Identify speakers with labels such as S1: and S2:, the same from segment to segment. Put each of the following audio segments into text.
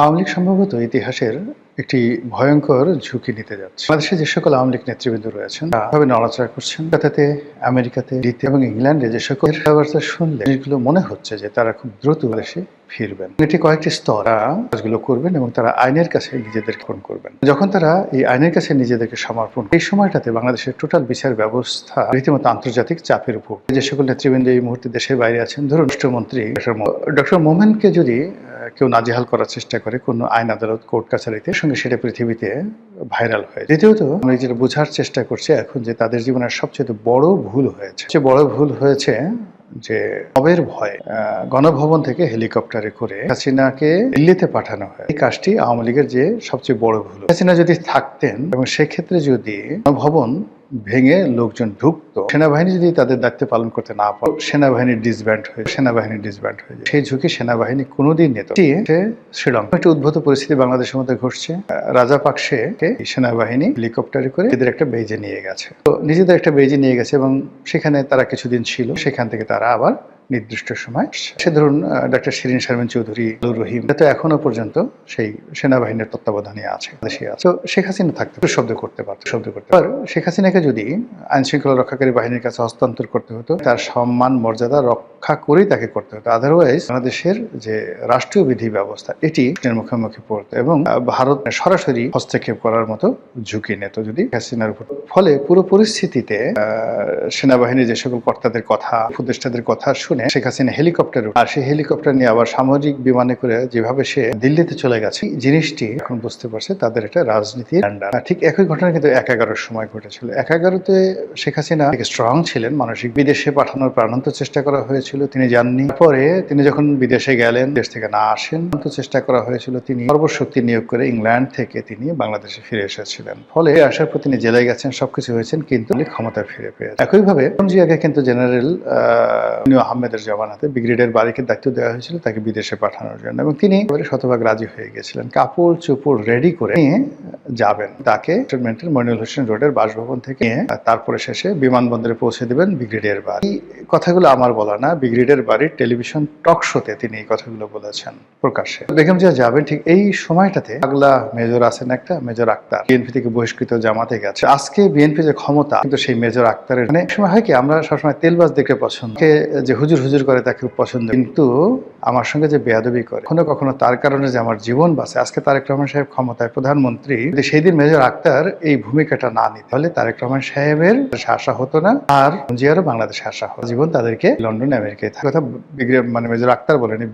S1: আওয়ামী লীগ সম্ভবত ইতিহাসের একটি ভয়ঙ্কর ঝুঁকি নিতে যাচ্ছে। বাংলাদেশে যে সকল আওয়ামী লীগ নেতৃবৃন্দ রয়েছেন তারা নড়াচড়া করছেন। তাতে আমেরিকাতে, এবং ইংল্যান্ডে যে সকল কথাবার্তা শুনলে জিনিসগুলো মনে হচ্ছে যে তারা খুব দ্রুত দেশে ফিরবেন। এটি কয়েকটি স্তর কাজগুলো করবেন এবং তারা আইনের কাছে নিজেদেরকে সমর্পণ করবেন। যখন তারা এই আইনের কাছে নিজেদেরকে সমর্পণ এই সময়টাতে বাংলাদেশের টোটাল বিচার ব্যবস্থা রীতিমতো আন্তর্জাতিক চাপের উপর। যে সকল নেতৃবৃন্দ এই মুহূর্তে দেশের বাইরে আছেন, ধরুন রাষ্ট্রমন্ত্রী ডক্টর মোমেনকে যদি কেউ নাজেহাল করার চেষ্টা করে কোনো আইন আদালত কোর্ট কাছারিতে, সঙ্গে সেটা পৃথিবীতে ভাইরাল হয়। দ্বিতীয়ত আমরা যেটা বোঝার চেষ্টা করছি এখন যে তাদের জীবনের সবচেয়ে বড় ভুল হয়েছে, সবচেয়ে বড় ভুল হয়েছে যে মবের ভয়ে গণভবন থেকে হেলিকপ্টারে করে হাসিনাকে দিল্লিতে পাঠানো হয়। এই কাজটি আওয়ামী লীগের যে সবচেয়ে বড় ভুল। হাসিনা যদি থাকতেন এবং সেক্ষেত্রে যদি গণভবন ভেঙে লোকজন ঢুকতো, সেনাবাহিনী যদি তাদের দায়িত্ব পালন করতে না পারে, সেনাবাহিনী ডিসব্যান্ড হয়ে যায়। সেই ঝুঁকি সেনাবাহিনী কোনোদিন নিত। শ্রীলঙ্কা একটা উদ্ভূত পরিস্থিতি বাংলাদেশের মধ্যে ঘটছে। রাজাপাকসে সেনাবাহিনী হেলিকপ্টারে করে এদের একটা বেজে নিয়ে গেছে। তো নিজেদের একটা বেজে নিয়ে গেছে এবং সেখানে তারা কিছুদিন ছিল। সেখান থেকে তারা আবার নির্দিষ্ট সময় সে ধরুন ডক্টর শিরিন শারমিন চৌধুরী, রহিম তো এখনো পর্যন্ত সেই সেনাবাহিনীর তত্ত্বাবধানে আছে। তো শেখ হাসিনা থাকতে শব্দ করতে পারত। শেখ হাসিনাকে যদি আইন শৃঙ্খলা রক্ষাকারী বাহিনীর কাছে হস্তান্তর করতে হতো, তার সম্মান মর্যাদা রক্ষা করেই তাকে করতে হতো। আদারওয়াইজ বাংলাদেশের যে রাষ্ট্রীয় বিধি ব্যবস্থা এটি মুখোমুখি পড়তো এবং ভারত সরাসরি হস্তক্ষেপ করার মতো ঝুঁকি নিত যদি হাসিনার উপর। ফলে পুরো পরিস্থিতিতে সেনাবাহিনীর যে সকল কর্তাদের কথা, উপদেষ্টাদের কথা শুনে শেখ হাসিনা হেলিকপ্টার, আর সেই হেলিকপ্টার নিয়ে আবার সামরিক বিমানে করে যেভাবে সে দিল্লিতে চলে গেছে, জিনিসটি এখন বুঝতে পারছে তাদের একটা রাজনীতির আন্ডার। ঠিক একই ঘটনা কিন্তু ১/১১-র সময় ঘটেছিল। ১/১১-তে শেখ হাসিনা স্ট্রং ছিলেন, মানসিক বিদেশে পাঠানোর প্রাণান্ত চেষ্টা করা হয়েছিল, তিনি যাননি। পরে তিনি যখন বিদেশে গেলেন, দেশ থেকে না আসেন, চেষ্টা করা হয়েছিল, তিনি সর্বশক্তি নিয়োগ করে ইংল্যান্ড থেকে তিনি বাংলাদেশে ফিরে এসেছিলেন। ফলে আসার পর তিনি জেলায় গেছেন, সবকিছু হয়েছেন, কিন্তু ক্ষমতায় ফিরে পেয়েছেন। একইভাবে জিয়াকে কিন্তু জেনারেল আহমেদের জমানাতে ব্রিগেডিয়ার বারিকের দায়িত্ব দেওয়া হয়েছিল তাকে বিদেশে পাঠানোর জন্য, এবং তিনি শতভাগ রাজি হয়ে গেছিলেন। কাপড় চোপড় রেডি করে নিয়ে যাবেন, তাকে ক্যান্টনমেন্টের মনিউল হোসেন রোডের বাসভবন থেকে তারপরে শেষে বিমানবন্দরে পৌঁছে দেবেন ব্রিগেডিয়ার বাড়ি। এই কথাগুলো আমার বলা না, ব্রিগেডিয়ার বাড়ির টেলিভিশন টক শোতে তিনি এই কথাগুলো বলেছেন প্রকাশ্যে। বেগম জিয়া যাবেন ঠিক এই সময়টাতে পাগলা মেজর আছেন একটা, মেজর আক্তার, বিএনপি থেকে বহিষ্কৃত, জামাতে গেছে। আজকে বিএনপি যে ক্ষমতা, কিন্তু সেই মেজর আক্তারের মানে সময় হয় কি, আমরা সবসময় তেলবাজ দেখে পছন্দ, যে হুজুর হুজুর করে তাকে খুব পছন্দ, কিন্তু আমার সঙ্গে যে বেয়াদবি করে কখনো কখনো তার কারণে যে আমার জীবন বাঁচে। আজকে তারেক রহমান সাহেব ক্ষমতায়, প্রধানমন্ত্রী, যদি সেই দিন মেজর আক্তার এই ভূমিকাটা না নিতে, তাহলে তারেক রহমান সাহেবের আসা হতো না, আর জিয়ারও বাংলাদেশে আসা হতো। জীবন তাদেরকে লন্ডন আমেরিকায় থাকে। কথা মানে মেজর আক্তার বলেনি,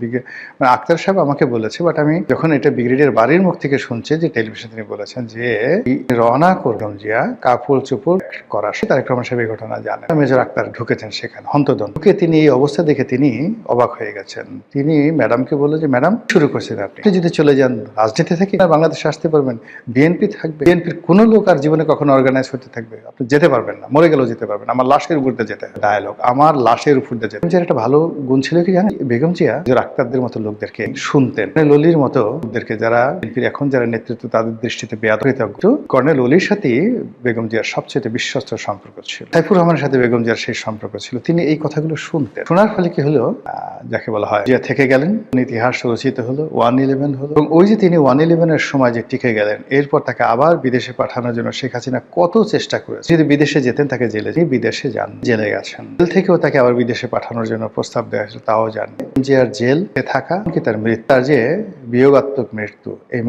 S1: মানে আক্তার সাহেব আমাকে বলেছে, বাট আমি যখন এটা ব্রিগেডিয়ার বাড়ির মুখ থেকে শুনছি যে টেলিভিশন, তিনি বলেছেন যে রওনা করলাম জিয়া কাপড় চোপড় করা, সে তারেক রহমান সাহেব এই ঘটনা জানেন। মেজর আক্তার ঢুকেছেন সেখানে হন্তদন্ত, ঢুকে তিনি এই অবস্থা দেখে তিনি অবাক হয়ে গেছেন। তিনি ম্যাডামকে বললেন যে ম্যাডাম, শুরু করছেন আপনি যদি চলে যান রাজনীতি থেকে বাংলাদেশে আসতে পারবেন, বিএনপি থাকবে, বিএনপির কোনো লোক আর জীবনে কখনো অর্গানাইজ হতে থাকবে, আপনি যেতে পারবেন না, মরে গেলেও যেতে পারবেন, আমার লাশের উপর দিয়ে যেতে। ডায়ালগ, আমার লাশের উপর দিয়ে যেতে। একটা ভালো গুণ ছিল কি জানেন, বেগম জিয়া যে আক্তারদের মতো লোকদেরকে শুনতেন, ললির মতো লোকদেরকে, যারা বিএনপির এখন যারা নেতৃত্ব, তাদের দৃষ্টিতে বেয়াদবিতজ্ঞ, কর্নেল অলির সাথে বেগম জিয়ার সবচেয়ে বিশ্বস্ত সম্পর্ক ছিল। সাইফুর রহমানের সাথে বেগম জিয়ার সেই সম্পর্ক ছিল। তিনি এই কথাগুলো শুনতেন। শোনার ফলে কি হলো, যাকে বলা হয় জিয়া থেকে গেলেন, ইতিহাস রচিত হলো, 1/11 হলো, এবং ওই যে তিনি 1/11-এর সময় যে টিকে গেলেন, এরপর তাকে আবার বিদেশে পাঠানোর জন্য শেখ হাসিনা কত চেষ্টা করেছে। যদি বিদেশে যেতেন, তাকে জেলে, বিদেশে যান, জেলে গেছেন, জেল থেকেও তাকে আবার বিদেশে পাঠানোর জন্য প্রস্তাব দেওয়া হয়েছিল, তাও জানেন। জিয়ার জেল থাকা কি তার মৃত্যু, তার যে বিয়োগাত্মক মৃত্যু, এই